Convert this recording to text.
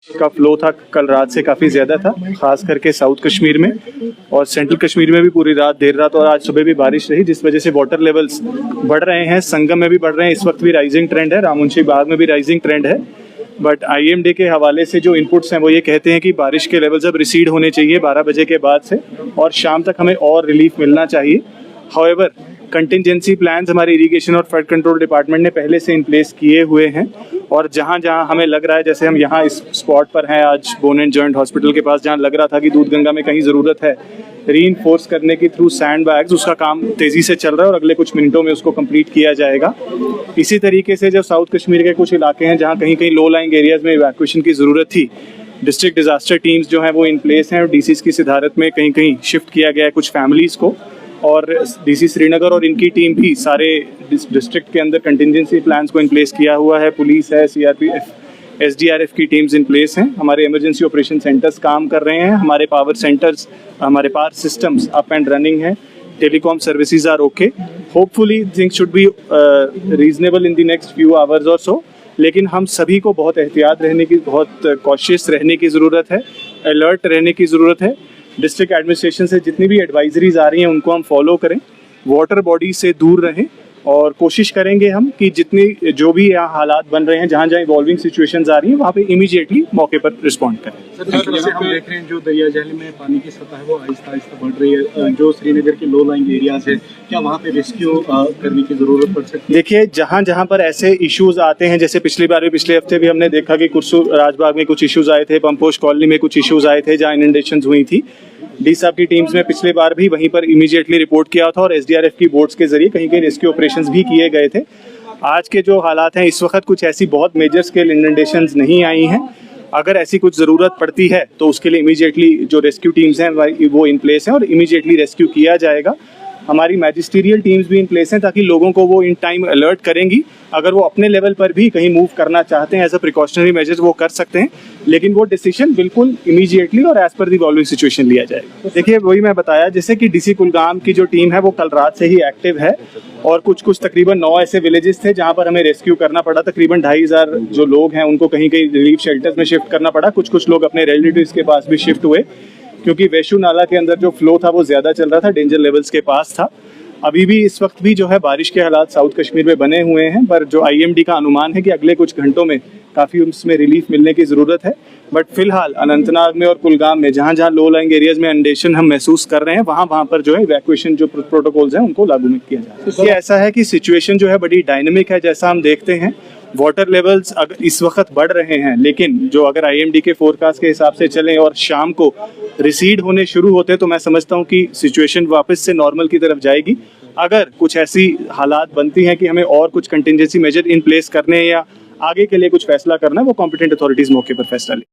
का फ्लो था कल रात से काफ़ी ज़्यादा था, खास करके साउथ कश्मीर में और सेंट्रल कश्मीर में भी पूरी रात देर रात और आज सुबह भी बारिश रही, जिस वजह से वाटर लेवल्स बढ़ रहे हैं। संगम में भी बढ़ रहे हैं, इस वक्त भी राइजिंग ट्रेंड है, राममुंशी बाग में भी राइजिंग ट्रेंड है। बट IMD के हवाले से जो इनपुट्स हैं वो ये कहते हैं कि बारिश के लेवल्स अब रिसीड होने चाहिए 12 बजे के बाद से और शाम तक हमें और रिलीफ मिलना चाहिए। हाउएवर कंटिजेंसी प्लान्स हमारे इरिगेशन और फ्लड कंट्रोल डिपार्टमेंट ने पहले से इन प्लेस किए हुए हैं और जहाँ जहाँ हमें लग रहा है, जैसे हम यहाँ इस स्पॉट पर हैं आज बोन एंड जॉइंट हॉस्पिटल के पास, जहाँ लग रहा था कि दूधगंगा में कहीं ज़रूरत है रीइंफोर्स करने की थ्रू सैंड बैग्स, उसका काम तेज़ी से चल रहा है और अगले कुछ मिनटों में उसको कंप्लीट किया जाएगा। इसी तरीके से जो साउथ कश्मीर के कुछ इलाके हैं जहाँ कहीं कहीं लो लाइंग एरियाज़ में इवैक्यूएशन की ज़रूरत थी, डिस्ट्रिक्ट डिजास्टर टीम्स जो हैं वो इन प्लेस हैं और DCs की सिधारत में कहीं कहीं शिफ्ट किया गया है कुछ फैमिलीज़ को और DC श्रीनगर और इनकी टीम भी सारे डिस्ट्रिक्ट के अंदर कंटिजेंसी प्लान्स को इन प्लेस किया हुआ है। पुलिस है, CRPF, SDRF की टीम्स इन प्लेस हैं। हमारे इमरजेंसी ऑपरेशन सेंटर्स काम कर रहे हैं, हमारे पावर सेंटर्स, हमारे power systems up and running है, telecom services are okay. Hopefully things should be reasonable in the next few hours और सो, लेकिन हम सभी को बहुत एहतियात रहने की, बहुत कॉशियस रहने की ज़रूरत है, अलर्ट रहने की ज़रूरत है। डिस्ट्रिक्ट एडमिनिस्ट्रेशन से जितनी भी एडवाइजरीज आ रही हैं उनको हम फॉलो करें, वाटर बॉडी से दूर रहें और कोशिश करेंगे हम कि जितनी जो भी यहाँ हालात बन रहे हैं, जहाँ जहाँ इवॉल्विंग सिचुएशंस आ रही हैं वहाँ पे इमीडिएटली मौके पर रिस्पॉन्ड करें। सर, जैसे हम देख रहे हैं जो दरिया झील में पानी की सतह है वो आहिस्ता आहिस्ता बढ़ रही है, जो श्रीनगर के लो लाइंग एरियाज है, क्या वहाँ पे रेस्क्यू करने की जरूरत पड़ सकती है? देखिए, जहाँ जहाँ पर ऐसे इश्यूज आते हैं, जैसे पिछली बार भी, पिछले हफ्ते भी हमने देखा कि कुरसू राजबाग में कुछ इश्यूज आए थे, पंपोश कॉलोनी में कुछ इश्यूज आए थे जहाँ इनंडेशंस हुई थी। डी साहब की टीम्स में पिछले बार भी वहीं पर इमीडिएटली रिपोर्ट किया था और SDRF की बोट्स के जरिए कहीं कहीं रेस्क्यू ऑपरेशंस भी किए गए थे। आज के जो हालात हैं इस वक्त कुछ ऐसी बहुत मेजर स्केल इनंडेशंस नहीं आई हैं। अगर ऐसी कुछ ज़रूरत पड़ती है तो उसके लिए इमीडिएटली जो रेस्क्यू टीम्स हैं वो इन प्लेस हैं और इमीडिएटली रेस्क्यू किया जाएगा। हमारी मैजिस्ट्रियल टीम्स भी इन प्लेस हैं ताकि लोगों को वो इन टाइम अलर्ट करेंगी। अगर वो अपने लेवल पर भी कहीं मूव करना चाहते हैं एज अ प्रिकॉशनरी मेजर्स वो कर सकते हैं, लेकिन वो डिसीजन बिल्कुल इमीडिएटली और एज पर दी इवॉल्विंग सिचुएशन लिया जाएगा। देखिए, वही मैं बताया, जैसे कि DC कुलगाम की जो टीम है वो कल रात से ही एक्टिव है और कुछ तकरीबन 9 ऐसे विलेजेस थे जहाँ पर हमें रेस्क्यू करना पड़ा। तकरीबन 2500 जो लोग हैं उनको कहीं कहीं रिलीफ शेल्टर्स में शिफ्ट करना पड़ा, कुछ लोग अपने रिलेटिव्स के पास भी शिफ्ट हुए क्योंकि वैशू नाला के अंदर जो फ्लो था वो ज़्यादा चल रहा था, डेंजर लेवल्स के पास था। अभी भी इस वक्त भी जो है बारिश के हालात साउथ कश्मीर में बने हुए हैं, पर जो IMD का अनुमान है कि अगले कुछ घंटों में काफ़ी उसमें रिलीफ मिलने की ज़रूरत है। बट फिलहाल अनंतनाग में और कुलगाम में जहाँ जहाँ लो लाइंग एरियाज में इंडेशन हम महसूस कर रहे हैं वहाँ पर जो है इवैक्यूएशन जो प्रोटोकॉल्स हैं उनको लागू में किया जा रहा है। ये ऐसा है कि सिचुएशन जो है बड़ी डायनेमिक है, जैसा हम देखते हैं वाटर लेवल्स अगर इस वक्त बढ़ रहे हैं, लेकिन जो अगर IMD के फोरकास्ट के हिसाब से चलें और शाम को रिसीड होने शुरू होते तो मैं समझता हूँ कि सिचुएशन वापस से नॉर्मल की तरफ जाएगी। अगर कुछ ऐसी हालात बनती हैं कि हमें और कुछ कंटिजेंसी मेजर इन प्लेस करने या आगे के लिए कुछ फैसला करना है, वो कॉम्पिटेंट अथॉरिटीज मौके पर फैसला लें।